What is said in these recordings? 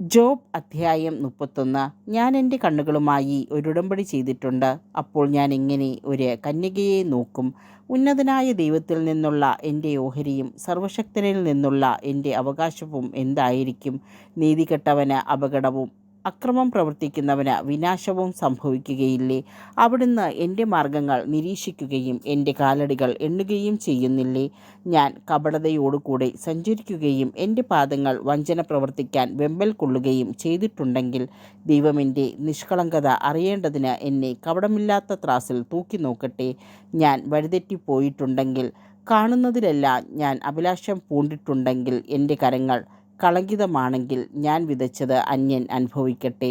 Job അധ്യായം 31. ഞാൻ എൻ്റെ കണ്ണുകളുമായി ഒരുടമ്പടി ചെയ്തിട്ടുണ്ട്. അപ്പോൾ ഞാൻ എങ്ങനെ ഒരു കന്യകയെ നോക്കും? ഉന്നതനായ ദൈവത്തിൽ നിന്നുള്ള എൻ്റെ ഓഹരിയും സർവശക്തനിൽ നിന്നുള്ള എൻ്റെ അവകാശവും എന്തായിരിക്കും? നീതികെട്ടവന് അപകടവും അക്രമം പ്രവർത്തിക്കുന്നവന് വിനാശവും സംഭവിക്കുകയില്ലേ? അവിടുന്ന് എൻ്റെ മാർഗങ്ങൾ നിരീക്ഷിക്കുകയും എൻ്റെ കാലടികൾ എണ്ണുകയും ചെയ്യുന്നില്ലേ? ഞാൻ കപടതയോടുകൂടെ സഞ്ചരിക്കുകയും എൻ്റെ പാദങ്ങൾ വഞ്ചന പ്രവർത്തിക്കാൻ വെമ്പൽ കൊള്ളുകയും ചെയ്തിട്ടുണ്ടെങ്കിൽ, ദൈവമെൻ്റെ നിഷ്കളങ്കത അറിയേണ്ടതിന് എന്നെ കപടമില്ലാത്ത ത്രാസിൽ തൂക്കി നോക്കട്ടെ. ഞാൻ വഴിതെറ്റിപ്പോയിട്ടുണ്ടെങ്കിൽ, കാണുന്നതിലെല്ലാം ഞാൻ അഭിലാഷം പൂണ്ടിട്ടുണ്ടെങ്കിൽ, എൻ്റെ കരങ്ങൾ കളങ്കിതമാണെങ്കിൽ, ഞാൻ വിതച്ചത് അന്യൻ അനുഭവിക്കട്ടെ.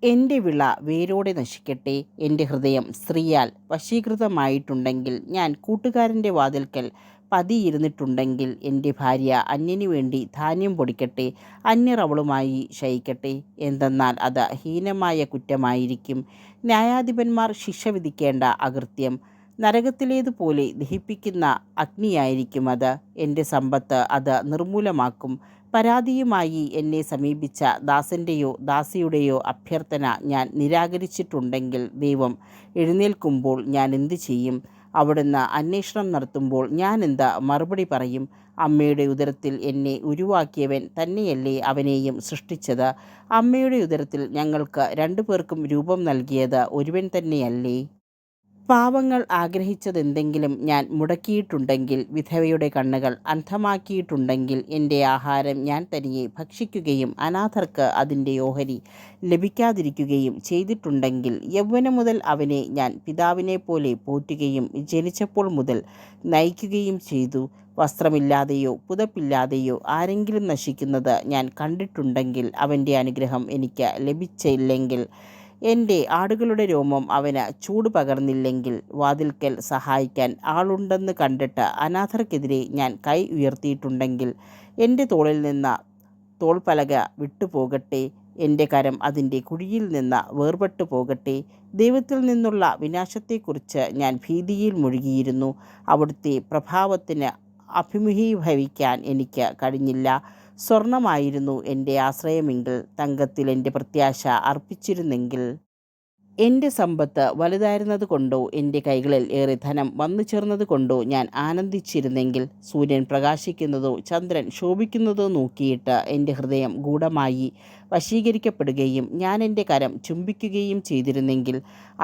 എൻ്റെ വിള വേരോടെ നശിക്കട്ടെ. എൻ്റെ ഹൃദയം സ്ത്രീയാൽ വശീകൃതമായിട്ടുണ്ടെങ്കിൽ, ഞാൻ കൂട്ടുകാരൻ്റെ വാതിൽക്കൽ പതിയിരുന്നിട്ടുണ്ടെങ്കിൽ, എൻ്റെ ഭാര്യ അന്യനു വേണ്ടി ധാന്യം പൊടിക്കട്ടെ, അന്യർ അവളുമായി ശയിക്കട്ടെ. എന്തെന്നാൽ അത് ഹീനമായ കുറ്റമായിരിക്കും. ന്യായാധിപന്മാർ ശിക്ഷ വിധിക്കേണ്ട അകൃത്യം നരകത്തിലേതുപോലെ ദഹിപ്പിക്കുന്ന അഗ്നിയായിരിക്കും അത്. എൻ്റെ സമ്പത്ത് അത് നിർമൂലമാക്കും. പരാതിയുമായി എന്നെ സമീപിച്ച ദാസൻ്റെയോ ദാസിയുടെയോ അഭ്യർത്ഥന ഞാൻ നിരാകരിച്ചിട്ടുണ്ടെങ്കിൽ, ദൈവം എഴുന്നേൽക്കുമ്പോൾ ഞാൻ എന്തു ചെയ്യും? അവിടുന്ന് അന്വേഷണം നടത്തുമ്പോൾ ഞാൻ എന്ത് മറുപടി പറയും? അമ്മയുടെ ഉദരത്തിൽ എന്നെ ഉരുവാക്കിയവൻ തന്നെയല്ലേ അവനെയും സൃഷ്ടിച്ചത്? അമ്മയുടെ ഉദരത്തിൽ ഞങ്ങൾക്ക് രണ്ടുപേർക്കും രൂപം നൽകിയത് ഒരുവൻ തന്നെയല്ലേ? പാവങ്ങൾ ആഗ്രഹിച്ചതെന്തെങ്കിലും ഞാൻ മുടക്കിയിട്ടുണ്ടെങ്കിൽ, വിധവയുടെ കണ്ണുകൾ അന്ധമാക്കിയിട്ടുണ്ടെങ്കിൽ, എൻ്റെ ആഹാരം ഞാൻ തനിയെ ഭക്ഷിക്കുകയും അനാഥർക്ക് അതിൻ്റെ ഓഹരി ലഭിക്കാതിരിക്കുകയും ചെയ്തിട്ടുണ്ടെങ്കിൽ, യൗവനം മുതൽ അവനെ ഞാൻ പിതാവിനെ പോലെ പോറ്റുകയും ജനിച്ചപ്പോൾ മുതൽ നയിക്കുകയും ചെയ്തു. വസ്ത്രമില്ലാതെയോ പുതപ്പില്ലാതെയോ ആരെങ്കിലും നശിക്കുന്നത് ഞാൻ കണ്ടിട്ടുണ്ടെങ്കിൽ, അവൻ്റെ അനുഗ്രഹം എനിക്ക് ലഭിച്ചില്ലെങ്കിൽ, എൻ്റെ ആടുകളുടെ രോമം അവന് ചൂട് പകർന്നില്ലെങ്കിൽ, വാതിൽക്കൽ സഹായിക്കാൻ ആളുണ്ടെന്ന് കണ്ടിട്ട് അനാഥർക്കെതിരെ ഞാൻ കൈ ഉയർത്തിയിട്ടുണ്ടെങ്കിൽ, എൻ്റെ തോളിൽ നിന്ന് തോൾപ്പലക വിട്ടുപോകട്ടെ, എൻ്റെ കരം അതിൻ്റെ കുഴിയിൽ നിന്ന് വേർപെട്ടു പോകട്ടെ. ദൈവത്തിൽ നിന്നുള്ള വിനാശത്തെക്കുറിച്ച് ഞാൻ ഭീതിയിൽ മുഴുകിയിരുന്നു. അവിടുത്തെ പ്രഭാവത്തിന് അഭിമുഖീഭവിക്കാൻ എനിക്ക് കഴിഞ്ഞില്ല. സ്വർണമായിരുന്നു എൻ്റെ ആശ്രയമെങ്കിൽ, തങ്കത്തിൽ എൻ്റെ പ്രത്യാശ അർപ്പിച്ചിരുന്നെങ്കിൽ, എൻ്റെ സമ്പത്ത് വലുതായിരുന്നത് കൊണ്ടോ എൻ്റെ കൈകളിൽ ഏറെ ധനം വന്നു ചേർന്നത് കൊണ്ടോ ഞാൻ ആനന്ദിച്ചിരുന്നെങ്കിൽ, സൂര്യൻ പ്രകാശിക്കുന്നതോ ചന്ദ്രൻ ശോഭിക്കുന്നതോ നോക്കിയിട്ട് എൻ്റെ ഹൃദയം ഗൂഢമായി വശീകരിക്കപ്പെടുകയും ഞാൻ എൻ്റെ കരം ചുംബിക്കുകയും ചെയ്തിരുന്നെങ്കിൽ,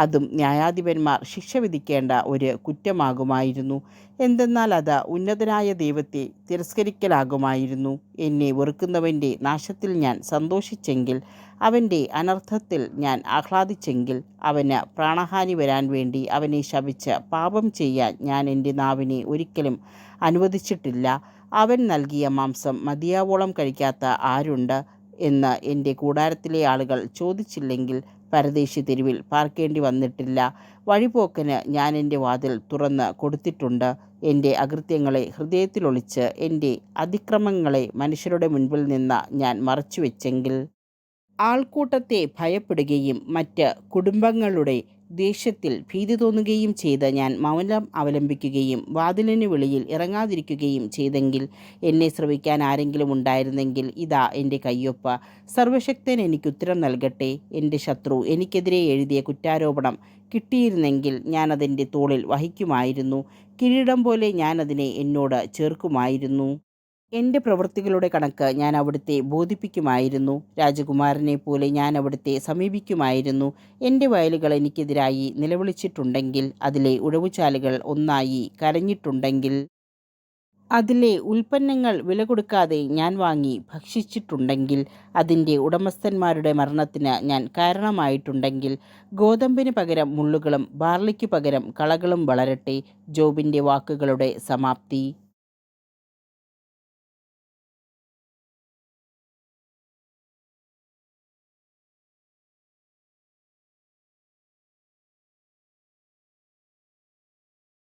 അതും ന്യായാധിപന്മാർ ശിക്ഷ വിധിക്കേണ്ട ഒരു കുറ്റമാകുമായിരുന്നു. എന്തെന്നാൽ അത് ഉന്നതനായ ദൈവത്തെ തിരസ്കരിക്കലാകുമായിരുന്നു. എന്നെ വെറുക്കുന്നവൻ്റെ നാശത്തിൽ ഞാൻ സന്തോഷിച്ചെങ്കിൽ, അവൻ്റെ അനർത്ഥത്തിൽ ഞാൻ ആഹ്ലാദിച്ചെങ്കിൽ, അവന് പ്രാണഹാനി വരാൻ വേണ്ടി അവനെ ശപിച്ച് പാപം ചെയ്യാൻ ഞാൻ എൻ്റെ നാവിനെ ഒരിക്കലും അനുവദിച്ചിട്ടില്ല. അവൻ നൽകിയ മാംസം മതിയാവോളം കഴിക്കാത്ത ആരുണ്ട് എന്ന് എൻ്റെ കൂടാരത്തിലെ ആളുകൾ ചോദിച്ചില്ലെങ്കിൽ, പരദേശി തെരുവിൽ പാർക്കേണ്ടി വന്നിട്ടില്ല. വഴിപോക്കന് ഞാൻ എൻ്റെ വാതിൽ തുറന്ന് കൊടുത്തിട്ടുണ്ട്. എൻ്റെ അകൃത്യങ്ങളെ ഹൃദയത്തിലൊളിച്ച് എൻ്റെ അതിക്രമങ്ങളെ മനുഷ്യരുടെ മുൻപിൽ നിന്ന് ഞാൻ മറച്ചുവെച്ചെങ്കിൽ, ആൾക്കൂട്ടത്തെ ഭയപ്പെടുകയും മറ്റ് കുടുംബങ്ങളുടെ ദേഷ്യത്തിൽ ഭീതി തോന്നുകയും ചെയ്ത് ഞാൻ മൗനം അവലംബിക്കുകയും വാതിലിന് വെളിയിൽ ഇറങ്ങാതിരിക്കുകയും ചെയ്തെങ്കിൽ, എന്നെ ശ്രവിക്കാൻ ആരെങ്കിലും ഉണ്ടായിരുന്നെങ്കിൽ, ഇതാ എൻ്റെ കയ്യൊപ്പ്. സർവശക്തൻ എനിക്കുത്തരം നൽകട്ടെ. എൻ്റെ ശത്രു എനിക്കെതിരെ എഴുതിയ കുറ്റാരോപണം കിട്ടിയിരുന്നെങ്കിൽ, ഞാനതെൻ്റെ തോളിൽ വഹിക്കുമായിരുന്നു. കിരീടം പോലെ ഞാനതിനെ എന്നോട് ചേർക്കുമായിരുന്നു. എൻ്റെ പ്രവൃത്തികളുടെ കണക്ക് ഞാൻ അവിടുത്തെ ബോധിപ്പിക്കുമായിരുന്നു. രാജകുമാരനെ പോലെ ഞാൻ അവിടുത്തെ സമീപിക്കുമായിരുന്നു. എൻ്റെ വയലുകൾ എനിക്കെതിരായി നിലവിളിച്ചിട്ടുണ്ടെങ്കിൽ, അതിലെ ഉഴവുചാലുകൾ ഒന്നായി കരഞ്ഞിട്ടുണ്ടെങ്കിൽ, അതിലെ ഉൽപ്പന്നങ്ങൾ വില കൊടുക്കാതെ ഞാൻ വാങ്ങി ഭക്ഷിച്ചിട്ടുണ്ടെങ്കിൽ, അതിൻ്റെ ഉടമസ്ഥന്മാരുടെ മരണത്തിന് ഞാൻ കാരണമായിട്ടുണ്ടെങ്കിൽ, ഗോതമ്പിന് പകരം മുള്ളുകളും ബാർലിക്ക് പകരം കളകളും വളരട്ടെ. ജോബിൻ്റെ വാക്കുകളുടെ സമാപ്തി.